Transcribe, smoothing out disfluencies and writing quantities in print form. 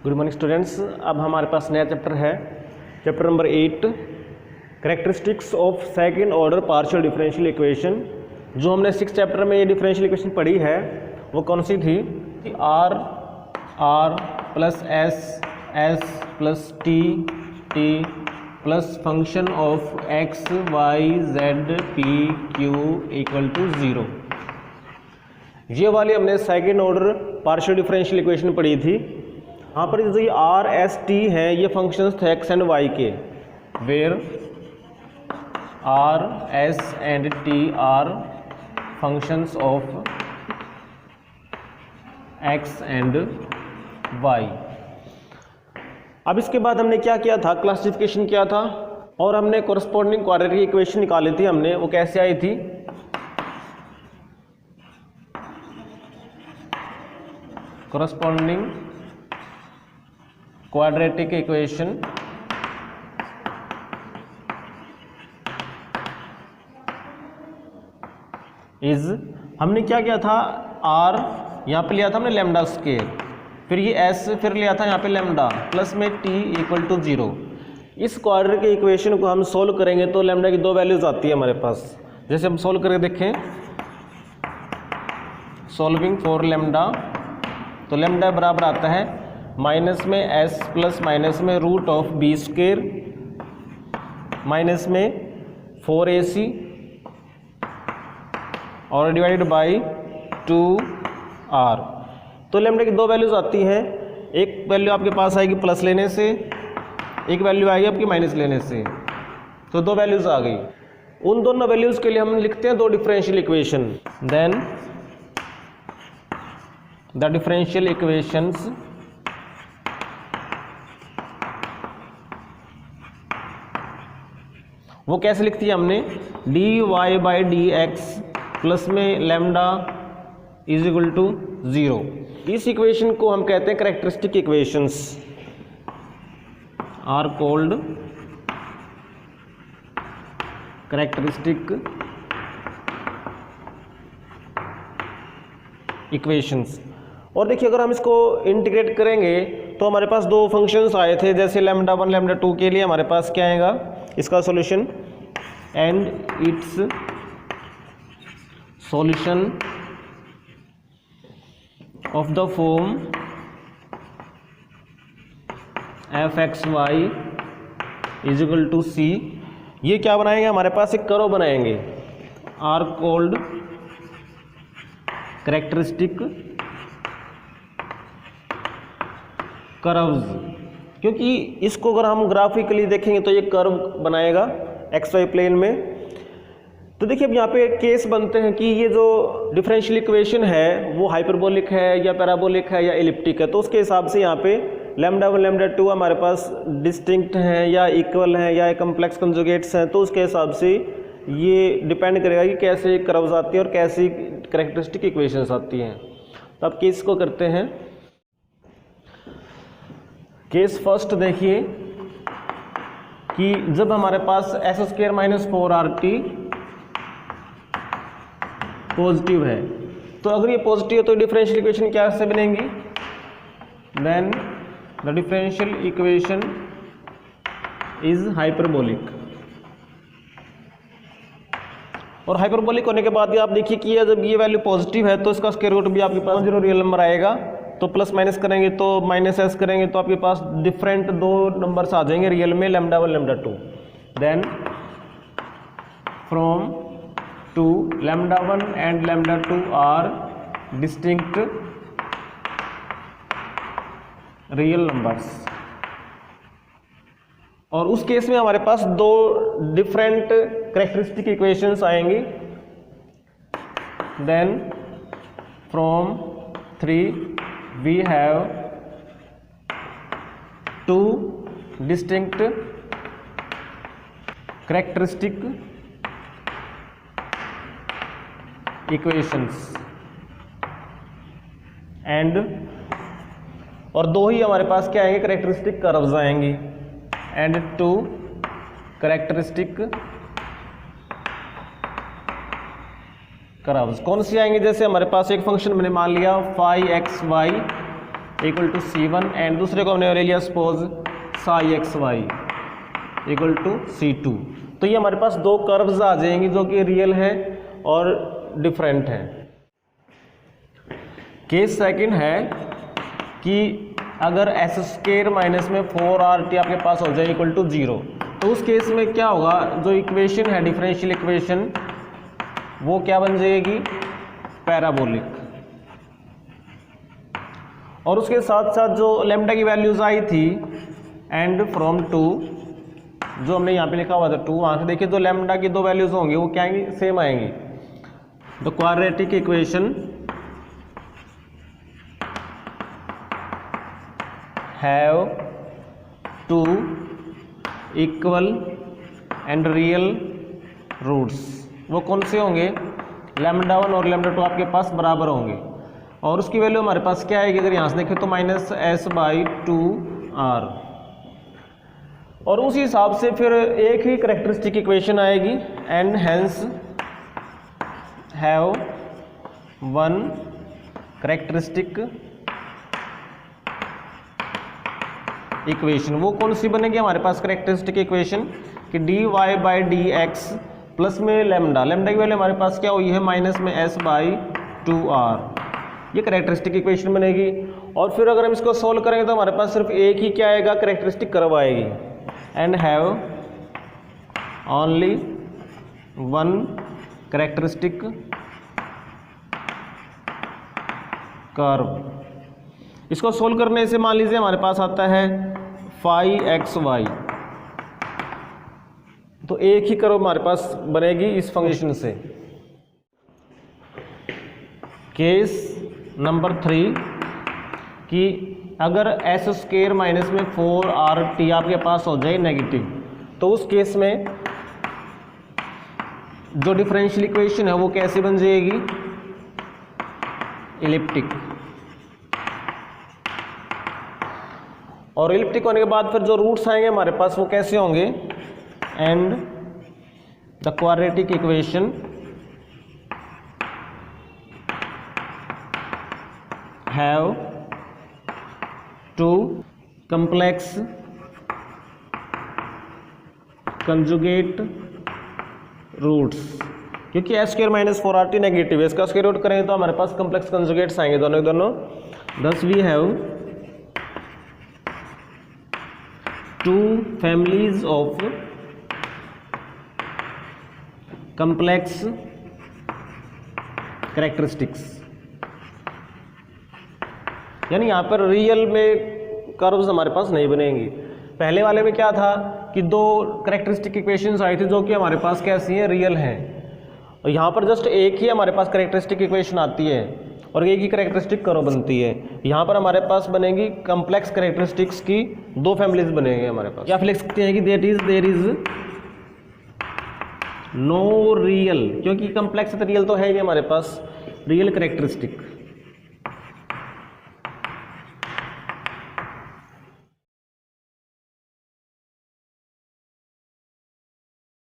Good morning students. अब हमारे पास नया चैप्टर है, chapter number 8, characteristics of second order partial differential equation. जो हमने 6 चैप्टर में ये डिफरेंशियल इक्वेशन पढ़ी है वो कौन सी थी? R plus s plus t plus function of x y z p q equal to 0। ये वाली हमने second order partial differential equation पढ़ी थी। यहाँ पर जो ये आर एस टी है ये फंक्शंस थे एक्स एंड वाई के, where r s and t are functions of x and y. अब इसके बाद हमने क्या किया था? क्लासिफिकेशन किया था और हमने कोरस्पोंडिंग क्वाड्रेटिक इक्वेशन निकाली थी। हमने वो कैसे आई थी? कोरस्पोंडिंग क्वाड्रेटिक इक्वेशन इज, हमने क्या किया था? आर यहाँ पे लिया था हमने लैम्डा स्केयर, फिर ये एस, फिर लिया था यहाँ पे लैम्डा, प्लस में टी इक्वल टू 0। इस क्वाड्रेटिक इक्वेशन को हम सोल्व करेंगे तो लैम्डा की 2 वैल्यूज आती है हमारे पास। जैसे हम सोल्व करके देखें, सॉल्विंग फॉर लैम्डा, तो लैम्डा बराबर आता है माइनस में एस प्लस माइनस में root of b square minus में 4ac और डिवाइडेड बाई 2r। तो लैम्डा की 2 वैल्यूज आती हैं। एक वैल्यू आपके पास आएगी प्लस लेने से, एक वैल्यू आएगी आपकी माइनस लेने से, तो 2 वैल्यूज आ गई। उन दोनों वैल्यूज के लिए हम लिखते हैं 2 differential equation. Then the differential equations वो कैसे लिखती है हमने? D y by d x plus में लैम्डा इज इक्वल टू 0। इस इक्वेशन को हम कहते हैं characteristic equations, are called characteristic equations. और देखिए, अगर हम इसको इंटीग्रेट करेंगे तो हमारे पास 2 फंक्शंस आए थे। जैसे लैम्डा 1 लैम्डा 2 के लिए हमारे पास क्या आएगा इसका solution, and its solution of the form f x y is equal to c. ये क्या बनाएंगे? हमारे पास एक कर्व बनाएंगे, आर कॉल्ड कैरेक्टरिस्टिक कर्व्स। क्योंकि इसको अगर हम ग्राफिकली देखेंगे तो ये कर्व बनाएगा एक्स वाई प्लेन में। तो देखिए, अब यहाँ पे केस बनते हैं कि ये जो डिफरेंशियल इक्वेशन है वो हाइपरबोलिक है या पैराबोलिक है या एलिप्टिक है। तो उसके हिसाब से यहाँ पे लैम्डा 1 लैम्डा 2 हमारे पास डिस्टिंक्ट हैं या इक्वल हैं या कम्प्लेक्स कंजुगेट्स हैं। तो उसके हिसाब से ये डिपेंड करेगा कि कैसे कर्व्स आती हैं और कैसी कैरेक्टरिस्टिक इक्वेशंस आती हैं। तो अब केस को करते हैं। केस फर्स्ट देखिए कि जब हमारे पास S square minus 4rt positive है, तो अगर ये पॉजिटिव है तो डिफरेंशियल इक्वेशन क्या से बनेंगी? Then the differential equation is hyperbolic. और हाइपरबोलिक होने के बाद आप देखिए कि जब ये वैल्यू पॉजिटिव है तो इसका स्क्वायर रूट भी आपके पास 0 रियल नंबर आएगा। तो प्लस माइनस करेंगे तो माइनस एस करेंगे तो आपके पास डिफरेंट 2 नंबर्स आ जाएंगे रियल में, lambda 1 lambda 2। Then from 2 lambda 1 and lambda 2 are distinct real numbers. और उस केस में हमारे पास 2 डिफरेंट कैरेक्टरिस्टिक इक्वेशंस आएंगी। Then from 3 we have 2 distinct characteristic equations and और 2 ही हमारे पास क्या आएंगे? कैरेक्टरिस्टिक कर्व्स आएंगी। एंड 2 कैरेक्टरिस्टिक कर्व्स कौन सी आएंगे? जैसे हमारे पास एक फंक्शन मैंने मान लिया phi x y equal to C1 and दूसरे को हमने ले लिया suppose psi x y equal to C2। तो ये हमारे पास दो कर्व्स आ जाएंगी जो कि रियल है और डिफरेंट है। केस सेकंड है कि अगर एस स्क्वायर माइनस में 4RT आपके पास हो जाए इक्वल टू 0, तो उस केस में क्या होगा, जो इक्वेशन है डिफरेंशियल इक्वेशन वो क्या बन जाएगी, पैराबोलिक। और उसके साथ साथ जो लैम्डा की वैल्यूज आई थी एंड फ्रॉम 2, जो हमने यहाँ पे लिखा हुआ था 2, वहाँ से देखिए जो लैम्डा की दो वैल्यूज होंगी वो क्या आएंगी, सेम आएंगी। The quadratic equation have two equal and real roots. वो कौन से होंगे, लैम्डा 1 और लैम्डा 2 आपके पास बराबर होंगे। और उसकी वैल्यू हमारे पास क्या आएगी, अगर यहाँ से देखें तो -s/2r। और उसी हिसाब से फिर एक ही करेक्टरिस्टिक इक्वेशन आएगी and hence have one characteristic equation. वो कौन सी बनेगी हमारे पास करेक्टरिस्टिक इक्वेशन कि dy/dx प्लस में लैम्डा की वैल्यू हमारे पास क्या हुई है, माइनस में s/2r। ये करेक्टरिस्टिक इक्वेशन बनेगी। और फिर अगर हम इसको सोल्व करेंगे तो हमारे पास सिर्फ एक ही क्या आएगा, करेक्टरिस्टिक कर्व आएगी and have only one characteristic curve. इसको सोल्व करने से मान लीजिए हमारे पास आता है फाई एक्स वाई, तो एक ही कर्व हमारे पास बनेगी इस फंक्शन से। केस नंबर 3 कि अगर एस स्क्वायर माइनस में 4RT आपके पास हो जाए नेगेटिव, तो उस केस में जो डिफरेंशियल इक्वेशन है वो कैसे बन जाएगी, इलिप्टिक। और इलिप्टिक होने के बाद फिर जो रूट्स आएंगे हमारे पास वो कैसे होंगे, and the quadratic equation have two complex conjugate roots. क्योंकि S square minus 4RT negative है, इसका स्क्वायर रूट करेंगे तो हमारे पास कॉम्प्लेक्स कंजुगेट्स आएंगे दोनों के दोनों। Thus we have two families of complex characteristics। यानी यहाँ पर रियल में कर्व्स हमारे पास नहीं बनेंगी। पहले वाले में क्या था कि दो करेक्टरिस्टिक इक्वेशंस आई थी जो कि हमारे पास कैसी हैं, रियल हैं। और यहाँ पर जस्ट एक ही हमारे पास करेक्टरिस्टिक इक्वेशन आती है और एक ही करेक्टरिस्टिक कर्व बनती है। यहाँ पर हमारे पास बनेगी कॉम्प्लेक्स करेक्टरिस्टिक्स की दो फैमिलीज बनेंगे हमारे पास। या फिर लिख सकते हैं कि देयर इज नो रियल, क्योंकि कॉम्प्लेक्स तो रियल तो है ही हमारे पास, रियल करेक्टरिस्टिक